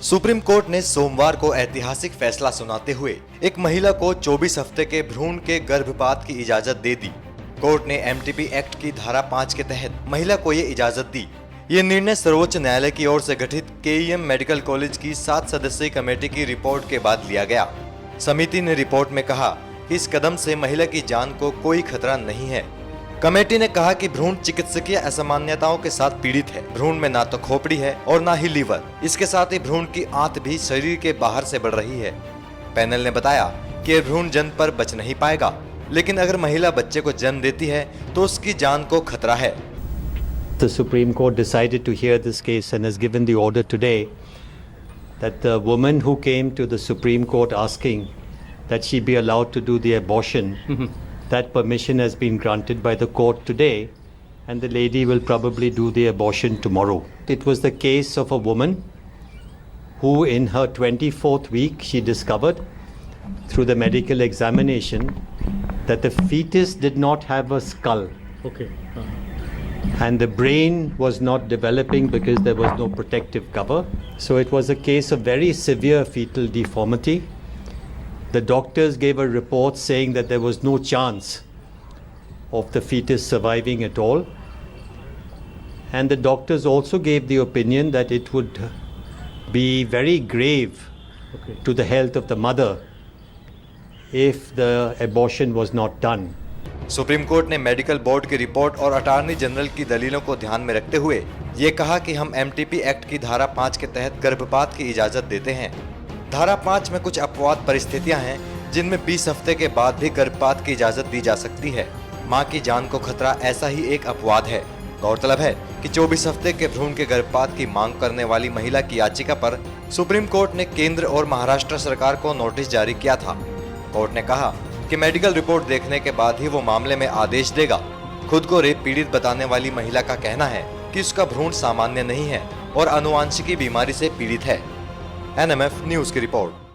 Supreme court ने सोमवार को ऐतिहासिक फैसला सुनाते हुए एक महिला को 24 हफ्ते के भ्रूण के गर्भपात की इजाजत दे दी। कोर्ट ने एमटीपी एक्ट की धारा 5 के तहत महिला को ये इजाजत दी। ये निर्णय सर्वोच्च न्यायालय की ओर से गठित केईएम मेडिकल कॉलेज की 7 सदस्यीय कमेटी की रिपोर्ट के बाद लिया गया। समिति ने रिपोर्ट में कहा कि इस कदम से महिला की जान को कोई खतरा नहीं है। कमेटी ने कहा कि भ्रूण चिकित्सकीय असामान्यताओं के साथ पीड़ित है। भ्रूण में ना तो खोपड़ी है और ना ही लीवर। इसके साथ ही भ्रूण की आंत भी शरीर के बाहर से बढ़ रही है। पैनल ने बताया कि यह भ्रूण जन्म पर बच नहीं पाएगा, लेकिन अगर महिला बच्चे को जन्म देती है तो उसकी जान को खतरा है। The Supreme Court decided to hear this case and has given the order today that the woman who came to the Supreme Court asking that she be allowed to do the abortion, that permission has been granted by the court today, and the lady will probably do the abortion tomorrow. It was the case of a woman who in her 24th week she discovered through the medical examination that the fetus did not have a skull. Okay. And the brain was not developing because there was no protective cover. So it was a case of very severe fetal deformity. The doctors gave a report saying that there was no chance of the fetus surviving at all. And the doctors also gave the opinion that it would be very grave to the health of the mother if the abortion was not done. Supreme court ने medical board की report और attorney general की दलीलों को ध्यान में रखते हुए ये कहा कि हम एमटीपी एक्ट की धारा 5 के तहत गर्भपात की इजाजत देते हैं। धारा 5 में कुछ अपवाद परिस्थितियां हैं जिनमें 20 हफ्ते के बाद भी गर्भपात की इजाजत दी जा सकती है। मां की जान को खतरा ऐसा ही एक अपवाद है। गौरतलब है कि 24 हफ्ते के भ्रूण के गर्भपात की मांग करने वाली महिला की याचिका पर सुप्रीम कोर्ट ने केंद्र और महाराष्ट्र सरकार को नोटिस जारी किया था। कोर्ट ने कहा कि मेडिकल रिपोर्ट देखने के बाद ही वो मामले में आदेश देगा। खुद को रेप पीड़ित बताने वाली महिला का कहना है कि उसका भ्रूण सामान्य नहीं है और आनुवांशिकी बीमारी से पीड़ित है। एनएमएफ न्यूज की रिपोर्ट।